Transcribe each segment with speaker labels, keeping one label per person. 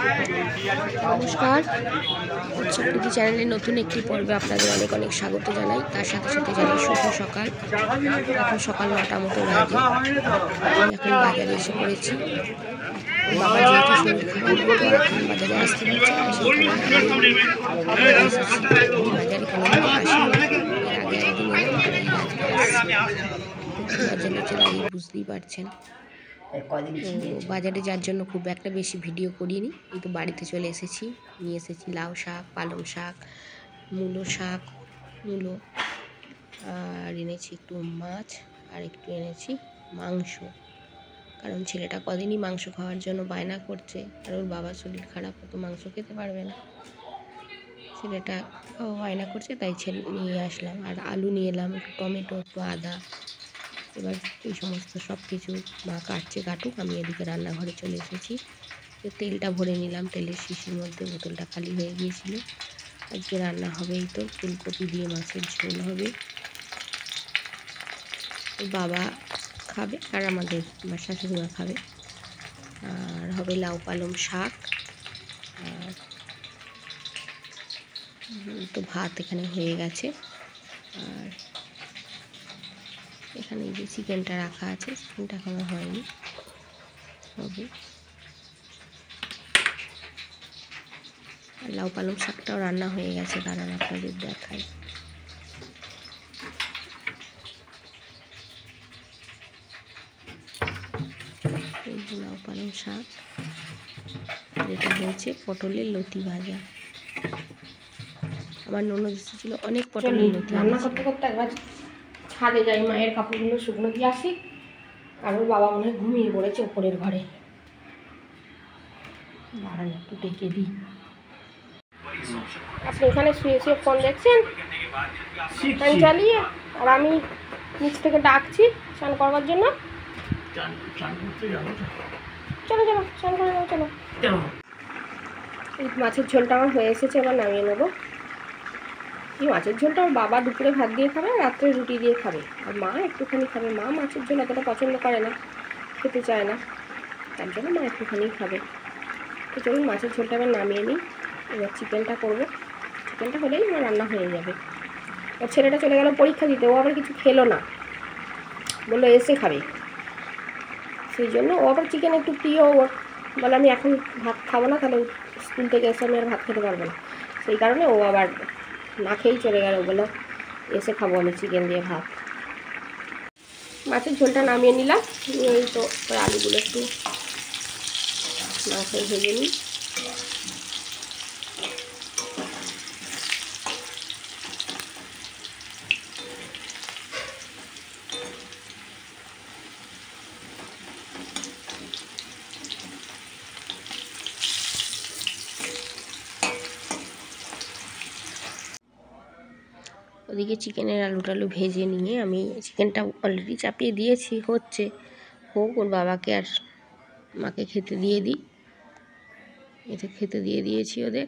Speaker 1: নমস্কার, উৎসবপ্রীতি চ্যানেলের নতুন একটি পর্বে আপনাদের অনেক অনেক স্বাগত জানাই। তার সাথে সাথে জানাই শুভ সকাল। এখন সকাল 9টা মতো বাজে। এখন বাজারে এসে পড়েছি। বাবা যেহেতু শরীর খুব তো এখন বাজারে আসতে পারছে না, সেই কারণে বাজারে কোনোদিন আসিনি। এর আগে একদিন এলাম, আর এই আজকে আসছি। মজা হচ্ছে, দাঁড়িয়ে বুঝতেই পারছেন। তো বাজারে যার জন্য খুব একটা বেশি ভিডিও করিনি, কিন্তু বাড়িতে চলে এসেছি। নিয়ে এসেছি লাউ শাক, পালং শাক, মূলো, আর এনেছি একটু মাছ, আর একটু এনেছি মাংস। কারণ ছেলেটা কদিনই মাংস খাওয়ার জন্য বায়না করছে, আর ওর বাবার শরীর খারাপ, তো মাংস খেতে পারবে না। ছেলেটা বায়না করছে, তাই ছেলে নিয়ে আসলাম। আর আলু নিয়ে এলাম, একটু টমেটো, একটু আদা। এবার এই সমস্ত সব কিছু মা কাটুক, আমি এদিকে রান্নাঘরে চলে এসেছি। তেলটা ভরে নিলাম, তেলের শিশির মধ্যে বোতলটা খালি হয়ে গিয়েছিল। আজকে রান্না হবেই তো, ফুলকপি দিয়ে মাছের ঝোল হবে। বাবা খাবে আর আমার শাশুড়িমা খাবে। আর হবে লাউ পালং শাক। আর তো ভাত এখানে হয়ে গেছে। আর এখানে এই যে চিকেনটা রাখা আছে, চিকেনটা এখনো হয়নি, হবে। আর লাউ পালং শাকটাও রান্না হয়ে গেছে, দাঁড়ান আপনাদের দেখাই। এই যে লাউ পালং শাক, এটা হয়েছে পটলের লতি ভাজা। আমার ননদ এসেছিল, অনেক পটলের লতি। রান্না করতে করতে একবার ছাদে যাই, মায়ের কাপড়গুলো শুকনো দিয়ে আসি। কারণ বাবা মনে হয় ঘুমিয়ে পড়েছে ওপরের ঘরে। দাঁড়ান একটু ডেকে দিই। আপনি এখানে শুয়ে শুয়ে ফোন দেখছেন, ফ্যান চালিয়ে, আর আমি নিচ থেকে ডাকছি স্নান করবার জন্য। চলো স্নান করে যাবো, চলো। এই মাছের ঝোলটা আমার হয়ে এসেছে, এবার নামিয়ে নেবো। এই মাছের ঝোলটা ওর বাবা দুপুরে ভাত দিয়ে খাবে, রাত্রে রুটি দিয়ে খাবে, আর মা একটুখানি খাবে। মা মাছের ঝোল অতটা পছন্দ করে না, খেতে চায় না, তার জন্য মা একটুখানি খাবে। তো চলুন মাছের ঝোলটা এবার নামিয়ে নিই। এবার চিকেনটা করবো। চিকেনটা হলেই আমার রান্না হয়ে যাবে। ওর ছেলেটা চলে গেল পরীক্ষা দিতে, ও আবার কিছু খেলো না, বললো এসে খাবে। সেই জন্য ও আবার চিকেন একটু প্রিয় ওর, বলে আমি এখন ভাত খাবো না, তাহলে স্কুল থেকে এসে আমি আর ভাত খেতে পারবো না। সেই কারণে ও আবার না খেয়েই চলে গেল, বললো এসে খাবো আমি চিকেন দিয়ে ভাত। মাছের ঝোলটা নামিয়ে নিলাম। এই তো আলুগুলো একটু মাছে ভেজে নিই। ওদিকে চিকেনের আলু টালু ভেজে নিয়ে আমি চিকেনটা অলরেডি চাপিয়ে দিয়েছি, হচ্ছে হোক, ওর বাবাকে আর মাকে খেতে দিয়ে দিই। এতে খেতে দিয়ে দিয়েছি ওদের।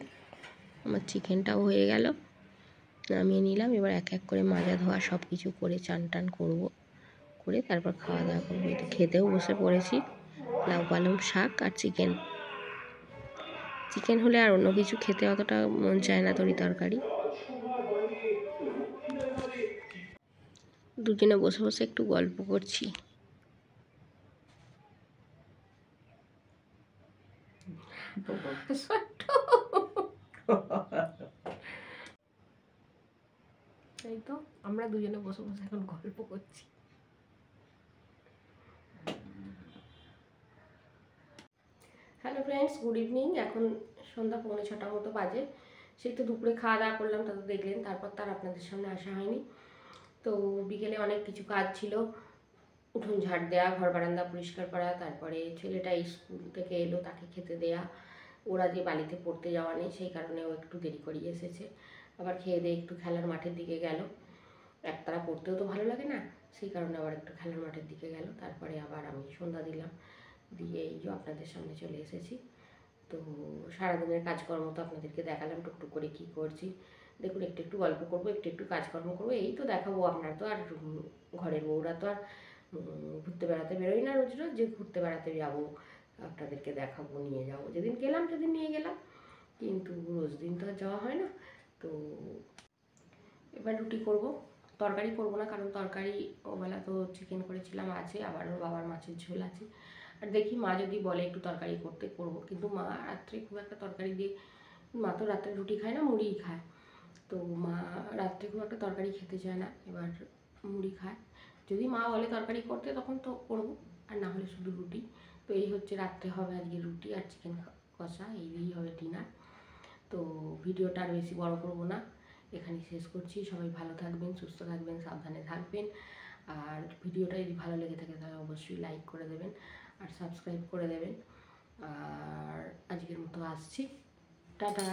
Speaker 1: আমার চিকেনটাও হয়ে গেল, নামিয়ে নিলাম। এবার এক এক করে মাজা ধোয়া সব কিছু করে চান টান করবো, করে তারপর খাওয়া দাওয়া করবো। এটা খেতেও বসে পড়েছি, লাউ পালং শাক আর চিকেন হলে আর অন্য কিছু খেতে অতটা মন চায় না, তরি তরকারি। দুজনে বসে বসে একটু গল্প করছি। এই তো আমরা দুজনে বসে বসে এখন গল্প করছি। Hello friends, good evening. এখন সন্ধ্যা 5:45 মতো বাজে। সেই তো দুপুরে খাওয়া দাওয়া করলাম, তা তো দেখলেন। তারপর তার আপনাদের সামনে আসা হয়নি। তো বিকেলে অনেক কিছু কাজ ছিল, উঠোন ঝাড় দেওয়া, ঘর বারান্দা পরিষ্কার করা, তারপরে ছেলেটা স্কুল থেকে এলো, তাকে খেতে দেয়া। ওরা যে বাড়িতে পড়তে যাওয়া নেই, সেই কারণে ও একটু দেরি করিয়ে এসেছে। আবার খেয়ে দিয়ে একটু খেলার মাঠের দিকে গেল। একতারা পড়তেও তো ভালো লাগে না, সেই কারণে আবার একটু খেলার মাঠের দিকে গেল। তারপরে আবার আমি সন্ধ্যা দিলাম, দিয়ে এই যে আপনাদের সামনে চলে এসেছি। তো সারাদিনের কাজকর্ম তো আপনাদেরকে দেখালাম টুকটুক করে কী করছি। দেখুন, একটু একটু গল্প করবো, একটু একটু কাজকর্ম করবো, এই তো দেখাবো। আপনার তো আর ঘরের বউরা তো আর ঘুরতে বেড়াতে বেরোই না রোজ রোজ, যে ঘুরতে বেড়াতে যাবো, আপনাদেরকে দেখাবো, নিয়ে যাবো। যেদিন গেলাম সেদিন নিয়ে গেলাম, কিন্তু রোজ দিন তো আর যাওয়া হয় না। তো এবার রুটি করব, তরকারি করব না, কারণ তরকারি ওবেলা তো চিকেন করেছিলাম আছে, আবার ওর বাবার মাছের ঝোল আছে। আর দেখি মা যদি বলে একটু তরকারি করতে করব, কিন্তু মা রাত্রে খুব একটা তরকারি দিয়ে, মা তো রাত্রে রুটি খায় না, মুড়িই খায়। তো মা রাত্রে খুব একটা তরকারি খেতে চায় না, এবার মুড়ি খায়। যদি মা বলে তরকারি করতে তখন তো করবো, আর না হলে শুধু রুটি। তো এই হচ্ছে রাত্রে হবে আজকে রুটি আর চিকেন কষা, এই হবে ডিনার। তো ভিডিওটা আর বেশি বড় করব না, এখানেই শেষ করছি। সবাই ভালো থাকবেন, সুস্থ থাকবেন, সাবধানে থাকবেন। আর ভিডিওটা যদি ভালো লেগে থাকে তাহলে অবশ্যই লাইক করে দেবেন আর সাবস্ক্রাইব করে দেবেন। আর আজকের মতো আসছি, টাটা।